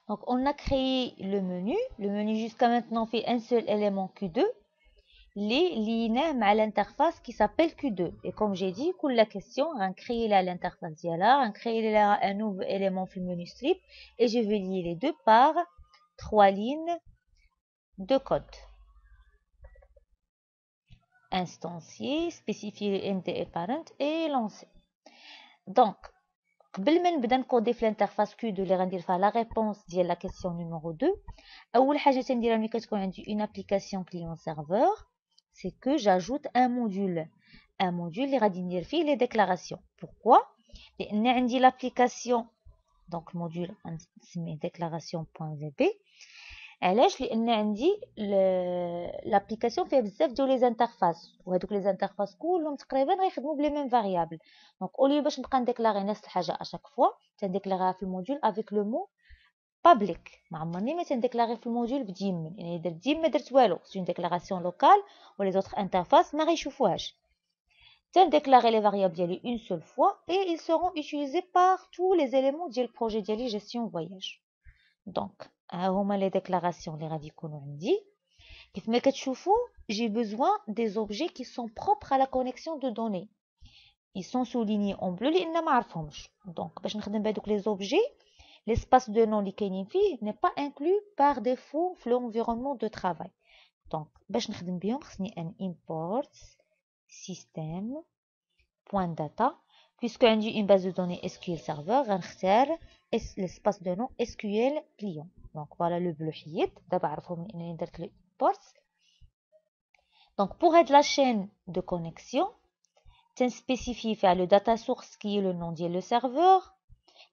Donc, on a créé le menu. Le menu jusqu'à maintenant fait un seul élément Q2. Les liens à l'interface qui s'appelle Q2. Et comme j'ai dit, pour la question, on crée l'interface dialogue, on crée un nouveau élément في le menu strip et je vais lier les deux par 3 lignes de code. Instancier, spécifier le MDE parent et lancer. Donc, قبل ما نبدا نكودي في الانترفاس Q2 اللي غندير فيها لا ريبونس ديال لا كيسيون نيميرو 2 اول حاجه تنديرها ملي كتكون عندي une application client serveur c'est que j'ajoute un module اللي غادي ندير فيه les déclarations. Pourquoi? لان عندي l'application donc الموديول غنسميه déclaration.vb. علاش؟ لان عندي لابليكاسيون فيها بزاف ديال لي زانترفاس وهذوك لي زانترفاس كلهم تقريبا غيخدموا بلي ميم فاريابل. دونك اولي باش نبقى نديكلاري نفس الحاجه اشاك فوا تنديكلاريها في الموديول افيك لو مو بابليك. ما عمرني ما تنديكلاري في الموديول بديمن، يعني درت ديما درت والو سي اون ديكلاراسيون لوكال ولي زوتر انترفاس ما غيشوفوهاش. تنديكلاري لي فاريابل ديالي اون سول فوا اي ils seront utilisés par tous les éléments ديال البروجي ديالي جيستيون فواياج. دونك ها هما لي ديكلاراسيون اللي غادي يكونوا عندي. كيف ما كتشوفوا j'ai besoin des objets qui sont propres à la connexion de données. Ils sont soulignés en bleu لان ما عرفهمش. دونك باش نخدم بهذوك لي زوبجي l'espace de nom اللي كاينين فيه n'est pas inclus par défaut في l'environnement de travail. دونك باش نخدم بهم خصني ان import system point data puisque عندي une base de données SQL server غنختار l'espace de nom SQL client. Donc voilà le bleu حيد دابا عرفوا من انني درت le import. Donc pour être la chaîne de connexion تنسبيسيفي فيها le data source qui est le nom ديال le serveur,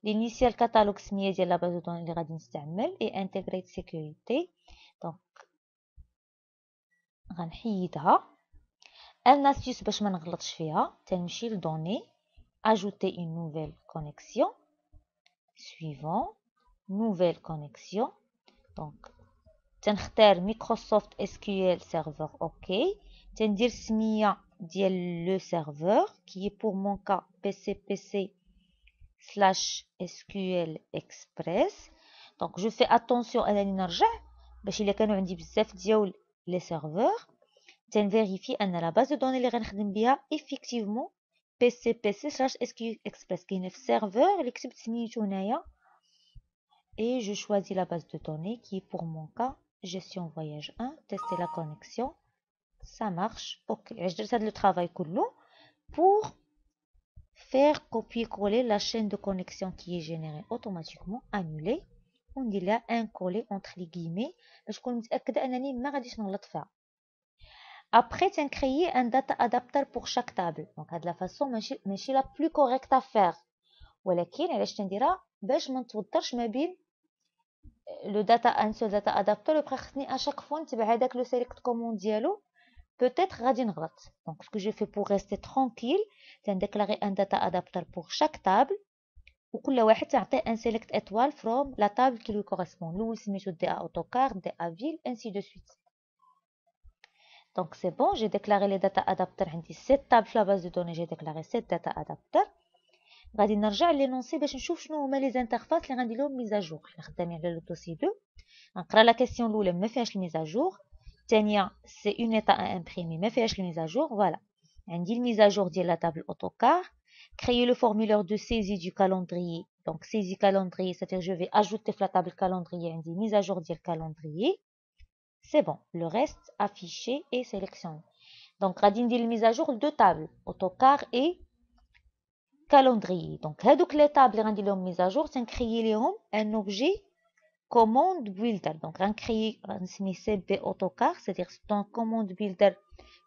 l'initial catalogue سميه ديال la base de données اللي غادي نستعمل et integrate sécurité. Donc غنحيدها. ان astuce باش ما نغلطش فيها تنمشي لدوني ajouter une nouvelle connexion suivant nouvelle connexion. Donc تنختار Microsoft SQL Server OK. تندير سميه ديال le serveur qui est pour mon cas pcpc/SQL Express. Donc je fais attention انني نرجع باش الا كانوا عندي بزاف ديال لي سيرفور تنفيريفي ان لا باز دو دوني اللي غنخدم بها effectivement pcpc/SQL Express كاينه في السيرفور اللي كتبت سميتو هنايا. Et je choisis la base de données qui est pour mon cas gestion voyage 1, tester la connexion, ça marche, ok. Je dois faire le travail pour faire copier-coller la chaîne de connexion qui est générée automatiquement, annulée. On dit là un coller entre les guillemets, je suis متأكدة أنني ما غاديش نغلط فيها. Après, tu as créé un data adapter pour chaque table. Donc, de la façon, ماشي la plus correcte à faire. ولكن علاش تنديرها باش ما نتوترش ما بين le data un seul data adapter le خصني à chaque fois نتبع هذاك le select command ديالو peut-être غادي نغلط. Donc ce que j'ai fait pour rester tranquille c'est déclarer un data adapter pour chaque table وكل واحد تعطيه un select étoile from la table qui lui correspond. الاول سميتو DA AutoCAD DA Ville ainsi de suite. Donc c'est bon, j'ai déclaré les data adapters عندي 7 tables في la base de données, j'ai déclaré 7 data adapters. غادي نرجع لينونسي باش نشوف شنو هما لي زانترفاس اللي غندير لهم ميزاجور. حنا خدامين على لو دوسي 2 نقرا لا كيسيون الاولى ما فيهاش الميزاجور، الثانيه سي اون ايتا ا امبريمي ما فيهاش الميزاجور. فوالا عندي الميزاجور ديال لا تابل اوتوكار. créer le formulaire de saisie du calendrier. Donc saisie calendrier, c'est-à-dire je vais ajouter la table calendrier عندي mise à jour ديال calendrier. C'est bon, le reste affiché et sélectionné. Donc غادي ندير mise à jour de table autocar et calendrier. Donc هادوك les tables اللي غندير لهم mise à jour تنكريي ليهم un objet commande builder. Donc غنكريي غنسميه CB autocar, c'est-à-dire c'est un commande builder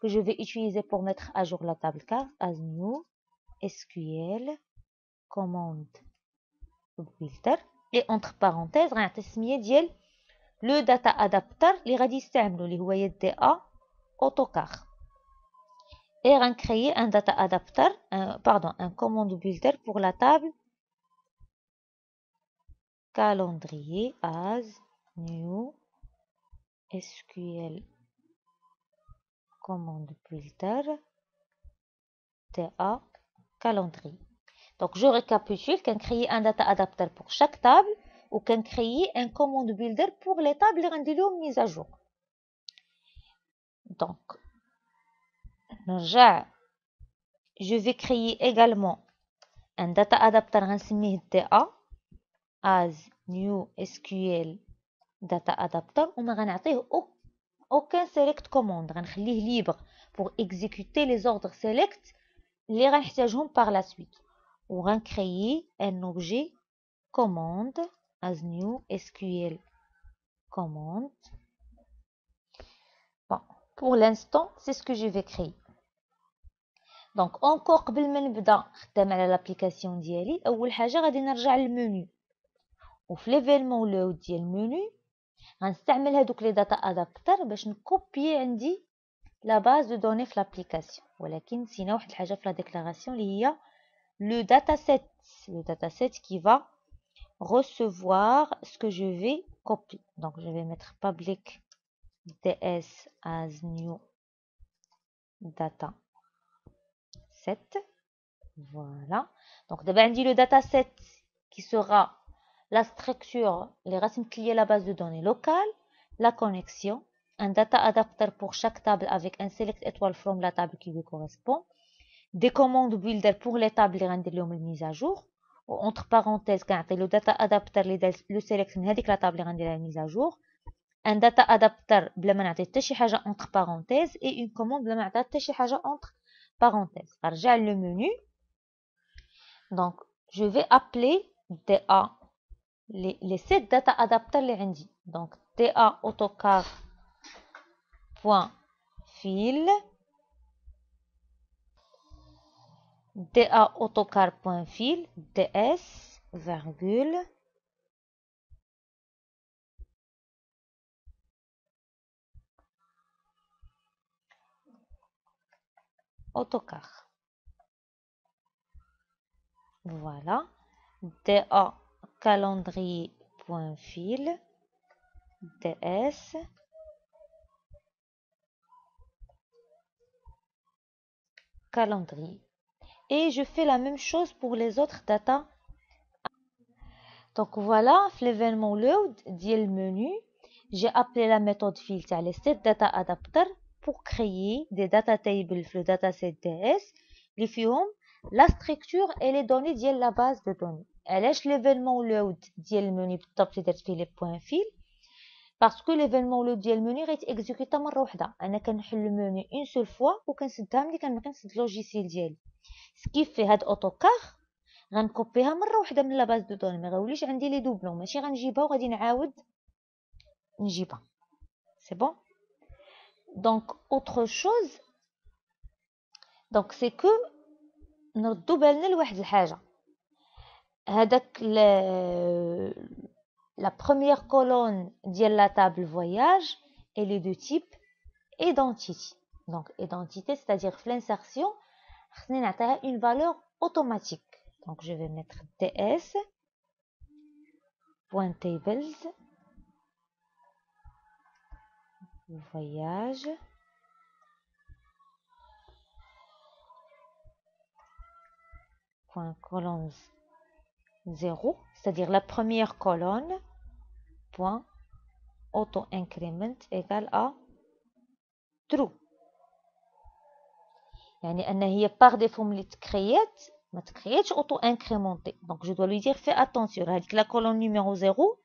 que je vais utiliser pour mettre à jour la table carte as new SQL commande builder et entre parenthèses غنعطي السميه ديال le data adapter اللي غادي يستعملو اللي هو DA autocar. Et on crée un data adapter, un commande builder pour la table calendrier as new SQL commande builder DA calendrier. Donc je récapitule qu'on crée un data adapter pour chaque table créer un command builder pour les tables اللي غندير لهم mise à jour. Donc نرجع, je vais créer également un data adapter غنسميه DA as new SQL data adapter وما غنعطيه aucun select command, غنخليه libre pour exécuter les ordres select اللي غنحتاجهم par la suite. ou créer un objet commande as new SQL command. Bon, pour l'instant, c'est ce que je vais créer. Donc encore قبل ما نبدا نخدم على l'application ديالي, اول حاجه غادي نرجع للمنيو, وفي ليفيلمون لود ديال المنيو غنستعمل هذوك لي داتا ادابتر باش نكوبي عندي لا باز دو دوني في l'application. ولكن نسينا واحد الحاجه في لا ديكلاراسيون اللي هي le dataset qui va recevoir ce que je vais copier. Donc je vais mettre public ds as new data set. Voilà. Donc d'abord on dit le dataset qui sera la structure, les racines qui liées à la base de données locale, la connexion, un data adapter pour chaque table avec un select étoile from la table qui lui correspond, des commandes builder pour les tables اللي غندير لهم mise à jour, ou entre parenthèses كنعطي le data adapter اللي داز le select من هذيك لا table اللي غنديرها mise à jour, un data adapter بلا ما نعطي حتى شي حاجه entre parenthèses et une commande بلا ما نعطي حتى شي حاجه entre parenthèses. غنرجع le menu. Donc je vais appeler DA les 7 data adapters اللي عندي. Donc DA autocar point fil, DA autocar point fil, DS virgule autocar. Voilà. DA calendrier point fil, DS calendrier. Et je fais la même chose pour les autres data. Donc voilà, l'événement load dit le menu, j'ai appelé la méthode fill تاع les 7 data adapters pour créer des data tables في le dataset DS اللي فيهم la structure et les données ديال la base de données. علاش l'événement load ديال المنيو بالضبط درت فيه les points fill؟ parce que l'événement load ديال المنيو غيتيكزيكوتا مره واحده. انا كنحل المنيو une seule fois وكنسدها ملي كنبغي نسد اللوجيسيال ديالي. سكيف في هاد اوتوكار غنكوبيها مره واحده من لا باز دو دوني, ما غيوليش عندي لي دوبلون, ماشي غنجيبها وغادي نعاود نجيبها. سي بون. دونك اوتر شوز, دونك سي كو نردو بالنا لواحد الحاجه. هذاك لا بروميير كولون ديال لا تابل فواياج elle est de type identity. Donc identité, c'est-à-dire في l'insertion خصني نعطيها une valeur automatique. Donc je vais mettre ds.tables voyage colonne 0, c'est-à-dire la première colonne point auto increment égale à true. يعني أن هي par défaut ملي تكريات ما تكرياتش auto incrémenté. Donc je dois lui dire fais attention, هذيك la colonne numéro 0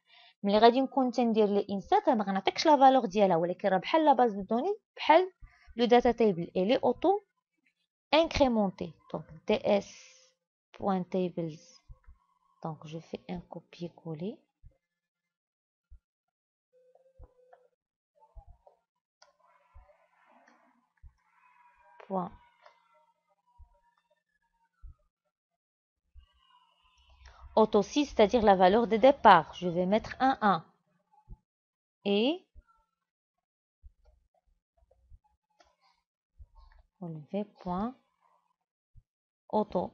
ملي غادي نكون تندير لي insert ما غنعطيكش la valeur ديالها, ولكن راه بحال la base de données, بحال le data table elle est auto incrémentée. Donc ds.tables, donc je fais un copier-coller. Point auto 6, c'est-à-dire la valeur de départ. Je vais mettre un 1. Et relever point auto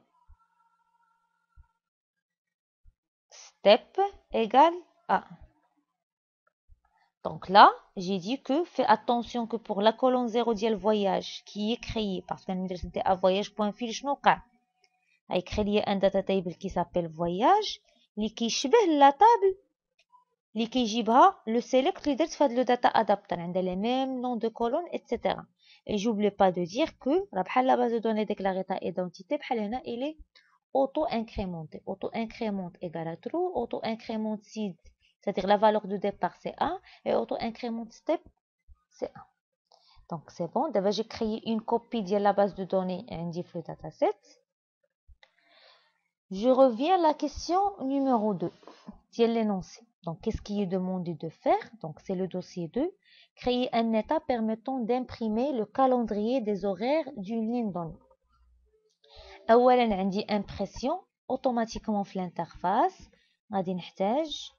step égale à. Donc là, j'ai dit que fais attention que pour la colonne 0 ديال voyage qui est créée, parce que c'était à voyage.fil شنو وقع, a créé un data table qui s'appelle voyage اللي كيشبه la table اللي كيجيبها لو سيليكت اللي درت في هاد لو داتا ادابتر عندها لي ميم نون دو كولون ايتترا. اي جوبلي با دو دير كو راه بحال لا باز دو دوني ديكلاريتا ايدونتيتي بحال هنا الي auto incrémenté. Auto incrémente égale à true, auto incrémente seed, c'est-à-dire la valeur de départ c'est 1 et auto incrémente step c'est 1. Donc c'est bon, d'abord j'ai créé une copie de la base de données indique le dataset. Je reviens à la question numéro 2, l'énoncé. Donc qu'est-ce qui est demandé de faire? Donc c'est le dossier 2, créer un état permettant d'imprimer le calendrier des horaires d'une ligne donnée. اولا عندي impression automatiquement في l'interface غادي نحتاج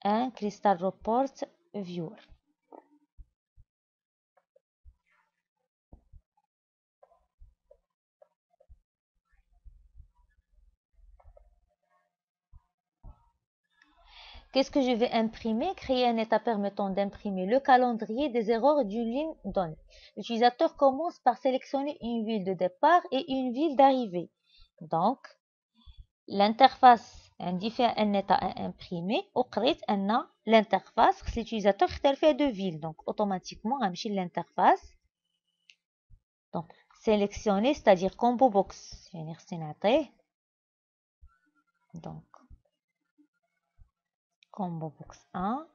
un crystal report viewer. Qu'est-ce que je vais imprimer? Créer un état permettant d'imprimer le calendrier des erreurs d'une ligne donnée. L'utilisateur commence par sélectionner une ville de départ et une ville d'arrivée. Donc, l'interface indique un état à imprimer. وقريت أن l'interface خص l'utilisateur يختار فيها deux villes. Donc, automatiquement, غنمشي l'interface. Donc, sélectionner, c'est-à-dire combo box. يعني خصني نعطيه. Donc, combo box 1.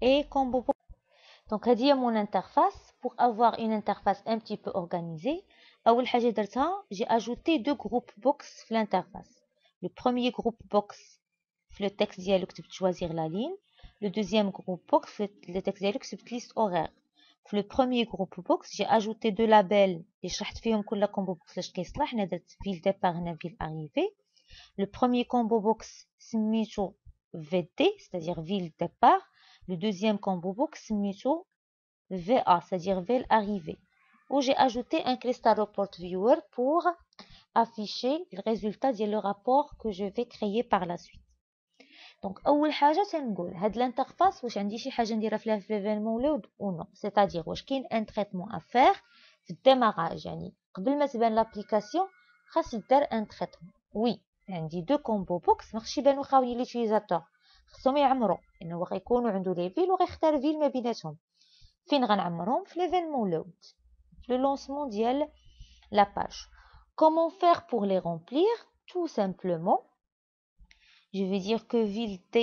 Et combo box. Donc, هذه هي mon interface. Pour avoir une interface un petit peu organisée, أول حاجة درتها, j'ai ajouté deux groupes box في l'interface. Le premier groupe box في le texte ديالو كتبت choisir la ligne. Le deuxième groupe box في le texte ديالو كتبت liste horaire. في le premier groupe box, j'ai ajouté deux labels اللي شرحت فيهم كل combo box لاش كيصلح. هنا درت ville départ هنا ville arrivée. Le premier combo box سميتو VD, c'est-à-dire ville départ. Le deuxième combo box سميتو VA, c'est-à-dire ville arrivée. Où j'ai ajouté un crystal report viewer pour afficher le résultat de le rapport que je vais créer par la suite. Donc اول حاجه تنقول هاد الانترفاس واش عندي شي حاجه نديرها فيها في ليفينمون لود او نو. c'est-à-dire واش كاين ان تريتمون افير في الديماراج. يعني قبل ما تبان لابليكاسيون خاص يدار ان تريتمون. وي عندي دو كومبو بوكس ما خصش يبانو خاويين ليوتيليزاتور, خصهم يعمروا انه واخا يكونوا عنده لي فيل وغيختار فيل ما بيناتهم. فين غنعمرهم؟ في ليفينمون لود, في لو لونسمون ديال la page. Comment faire pour les remplir? Tout simplement, je vais dire que ville T,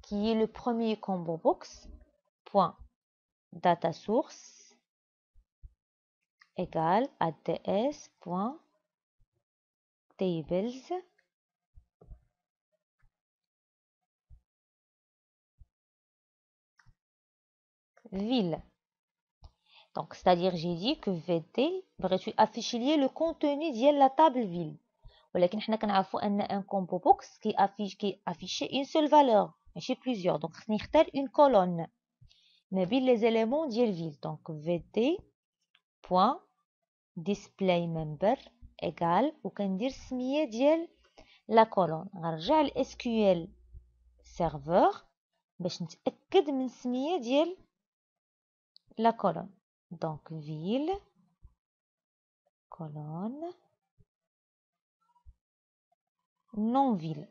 qui est le premier combo box, point data source égale ads.tables ville. Donc, c'est-à-dire, j'ai dit que VT بغيتو afficher le contenu ديال la table ville. ولكن حنا كنعرفوا ان un combo box qui affiche une seule valeur ماشي plusieurs. Donc, خصني نختار une colonne ما بين les éléments ديال ville. Donc, vt.displayMember égale وكندير السميه ديال la colonne. غنرجع ل SQL serveur باش نتاكد من السميه ديال la colonne. Donc, ville colonne non ville.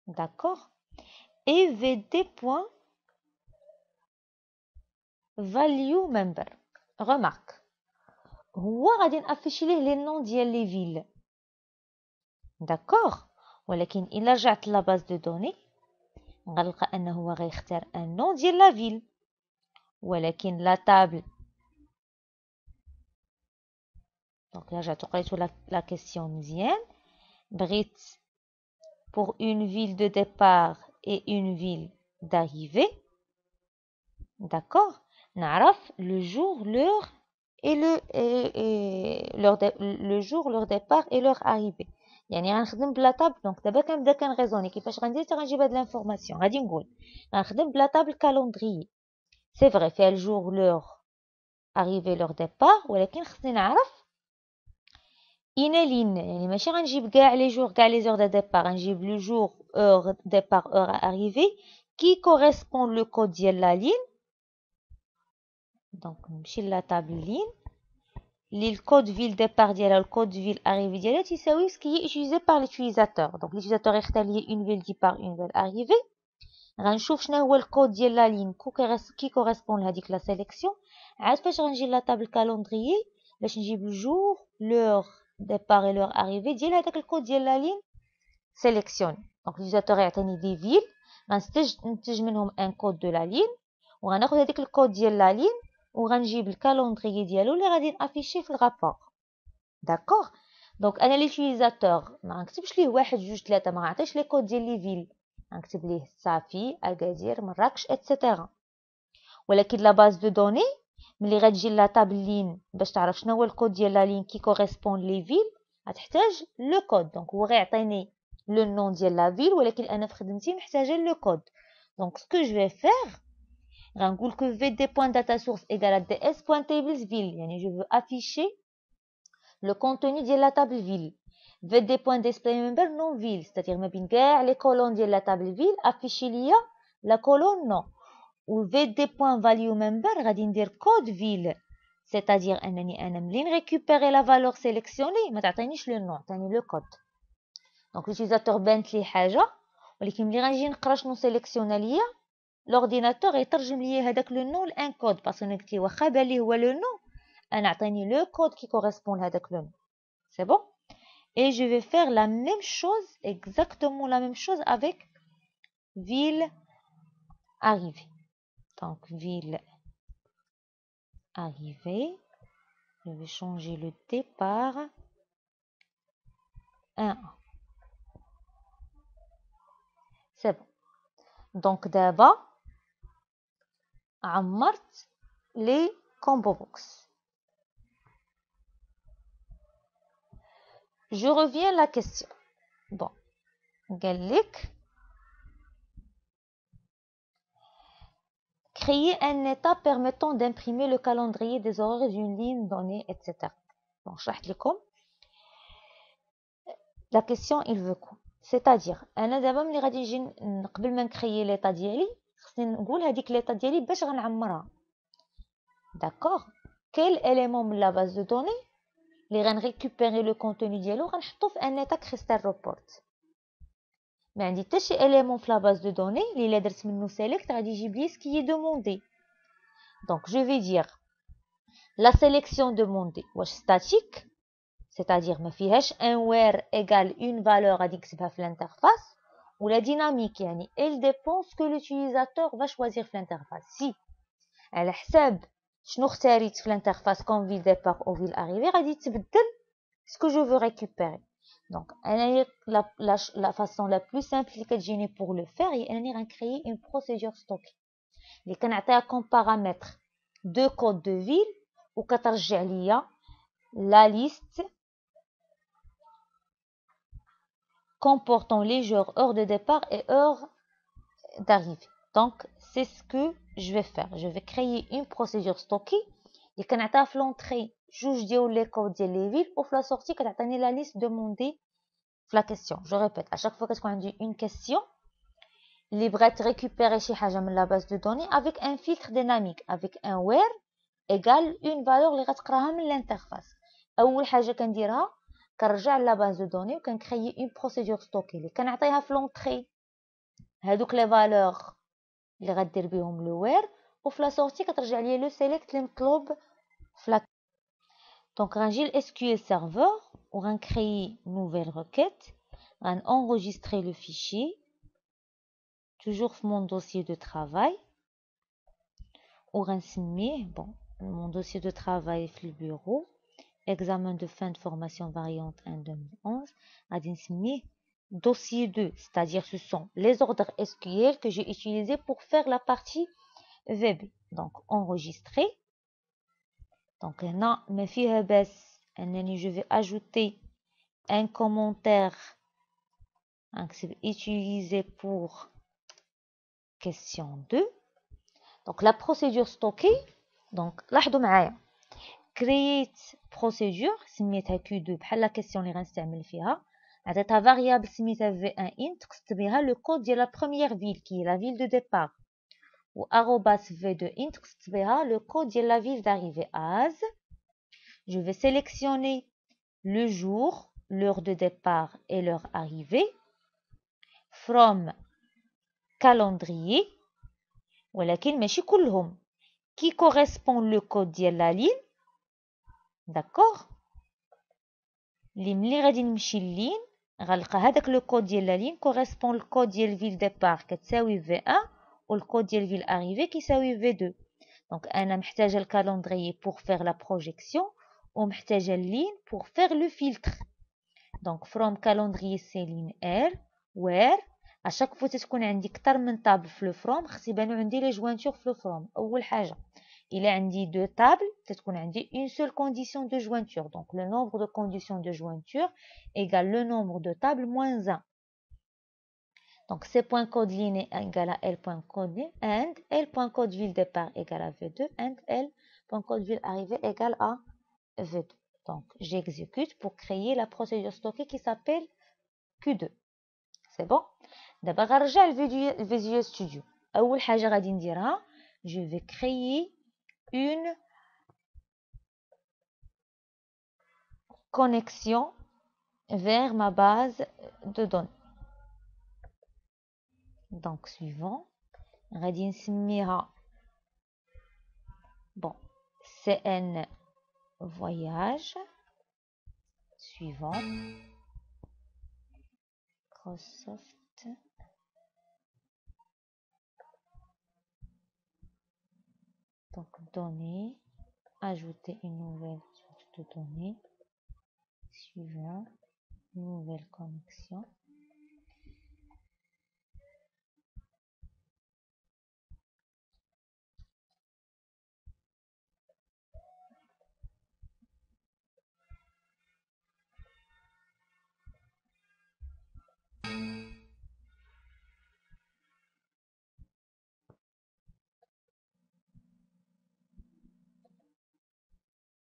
D'accord. Et vd.valueMember. Remarque, هو غادي نافيشي ليه لي نون ديال لي فيل. داكوغ, ولكن الا رجعت لا باز دو دوني غنلقى انه هو غيختار ان نون ديال لا فيل, ولكن لا تابل. دونك رجعت قريتو لا كيسيون مزيان. بغيت pour une ville de départ et une ville d'arrivée. D'accord. نعرف le jour, l'heure et le jour, leur départ et leur arrivée. يعني غنخدم بلا طابل. دونك دابا كنبدا كنغيزوني كيفاش غندير حتى غنجيب هاد لانفورماسيون. غادي نقول غنخدم بلا طابل كالوندري. سي فري فيها الجور, لور, arrivée, leur départ, ولكن خصني نعرف إنا لين. يعني ماشي غنجيب كاع لي جور كاع لي زور دو ديبار, غنجيب لو جور, اور ديبار, اور arrivée qui correspond le code de la ligne. Donc نمشي la table ligne. Le code ville départ ديالها le code ville arrivée ديالها تساوي ce qui est utilisé par l'utilisateur. Donc l'utilisateur يختار لي une ville départ une ville arrivée. غنشوف شنو هو الكود ديال لا لين كي كوريسبون لهاديك لا سيليكسيون. عاد فاش غنجي لا طابل كالوندريي باش نجيب الجور لور ديبار اي لور اريفي ديال هذاك الكود ديال لا لين سيليكسيون. دونك ليزاتور يعطيني دي فيل غنستنتج منهم ان كود دو لا لين وغناخذ هذيك الكود ديال لا لين وغنجيب الكالوندريي ديالو اللي غادي نافيشي في الرابور. داكوغ. دونك انا ليوتيليزاتور ما غنكتبش ليه 1 2 3 ما غنعطيش لي كود ديال لي فيل غنكتب ليه صافي اكادير مراكش اتسيتيرا. ولكن لا باز دو دوني ملي غتجي لا طابل لين باش تعرف شنو هو الكود ديال لا لين كي كوريسبون لي فيل غتحتاج لو كود. دونك هو غيعطيني لو نون ديال لا فيل ولكن انا في خدمتي محتاجه لو كود. دونك سكو جو في فير غنقول كو في دي بوين داتا سورس ايغال دي اس بوين تيبلز فيل يعني جو فو افيشي لو كونتوني ديال لا طابل فيل. في دي بوين ديسبلاي ممبر نون فيل c'est-à-dire ما بين كاع لي كولون ديال لا طابل فيل افيشي ليا لا كولون نو. و في دي بوين فاليو ممبر غادي ندير كود فيل c'est-à-dire انني انا ملي نريكوبيري لا فالور سيليكسيوني ما تعطينيش لو نون عطيني لو كود. دونك ليوتيليزاتور بانت لي حاجه ولكن ملي غنجي نقرا شنو سيليكسيونا ليا لورديناتور يترجم ليا هذاك لو نون لان كود باسكو انا قلت ليه واخا بان لي هو لو نون انا عطيني لو كود كي كوريسبون لهذاك لو نون. سي بون. Et je vais faire la même chose, exactement la même chose avec ville arrivée. Donc, ville arrivée. Je vais changer le T par 1. C'est bon. Donc, d'abord, عمرت les combo box. Je reviens à la question. Bon. قالك créer un état permettant d'imprimer le calendrier des horaires d'une ligne donnée, etc. Bon, شرحت لكم. La question il veut quoi? C'est-à-dire انا دابا ملي غادي نجي قبل ما نكريي ليطا ديالي خصني نقول هذيك ليطا ديالي باش غنعمرها. داكوغ. كيل اليمون من لا باز دو دوني اللي غنريكوبيري لو كونتوني ديالو غنحطو في ان ايتا كريستال روبورت. ما عندي حتى شي اليمون في لا باز دو دوني اللي الا درت منو سيليكت غادي يجيب لي سكي دوموندي. دونك جو في دير لا سيليكسيون دوموندي واش ستاتيك c'est-à-dire ما فيهاش un where égale une valeur غادي نكتبها في الانترفاس ولا ديناميك يعني elle dépend ce que l'utilisateur va choisir في الانترفاس. si على حساب شنو اختاريت في الانترفاس comme ville départ ou ville arrivée غادي تبدل ce que je veux récupérer. donc انا la façon la plus simple اللي كتجيني pour le faire هي انني غنكريي une procédure stock اللي كنعطيها comme paramètre deux codes de ville وكترجع ليا la liste comportant les jours, heures de départ et heures d'arrivée. Donc, c'est ce que je vais faire. Je vais créer une procédure stockée et quand on a fait l'entrée, juge les codes des villes ou la sortie, quand on a la liste demandée la question. Je répète, à chaque fois qu'on a dit une question, libre de récupérer chez Hajam la base de données avec un filtre dynamique, avec un where égale une valeur اللي غتقراها من l'interface. أول حاجة كنديرها كنرجع لا باز دو دوني وكنكريي اون بروسيدور ستوكي اللي كنعطيها في لونطري هادوك لي فالور اللي غدير بهم لو وير وفي لا سورتي كترجع ليا لو سيليكت اللي مطلوب في لا. دونك غنجي ل SQL سيرفور وغنكريي نوفيل ريكيت غنenregistrer لو فيشي toujours في mon dossier de travail وغنسميه bon mon dossier de travail في البيرو examen de fin de formation variante 1 2011 غادي نسميه dossier 2 c'est-à-dire ce sont les ordres SQL que j'ai utilisés pour faire la partie VB. donc enregistrer. donc هنا ما فيها بس انني je vais ajouter un commentaire غنكتب utiliser pour question 2. donc la procédure stockée donc لاحظوا معايا create procedure سميتها Q2 بحال لا كيسيون اللي غنستعمل فيها عطيتها variable سميتها v1 int تكتبيها le code ديال la première ville qui est la ville de départ ou arrobas v2 int تكتبيها le code ديال la ville d'arrivée as je vais sélectionner le jour, l'heure de départ et l'heure arrivée from calendrier ولكن ماشي كلهم qui correspond le code ديال la ligne d'accord اللي ملي غادي نمشي للين غنلقى هذاك لو كود ديال لا لين كوريسبون الكود ديال فيل ديبار كتساوي في 1 والكود ديال فيل اريفي كيساوي في 2 دونك انا محتاجه الكالندريي بور فير لا بروجيكسيون ومحتاجه اللين بور فير لو فيلتر دونك فروم كالندريي سي لين ار وير اشاك فوا تكون عندي اكثر من طابل في لو فروم خص يبانو عندي لي جوانتور في لو فروم اول حاجه إلا عندي deux tables, تتكون عندي une seule condition de jointure. Donc, le nombre de conditions de jointure égale le nombre de tables moins 1. Donc, C.code ligne égale à L.code ligne and L.code ville départ égale à V2 and L.code ville arrivée égale à V2. Donc, j'exécute pour créer la procédure stockée qui s'appelle Q2. C'est bon? D'abord, غنرجع Visual Studio. أول حاجة غادي نديرها, je vais créer une connexion vers ma base de données. Donc, suivant, غادي نسميها bon CN voyage. Suivant, Microsoft. Donc, données, ajouter une nouvelle source de données. Suivant, nouvelle connexion.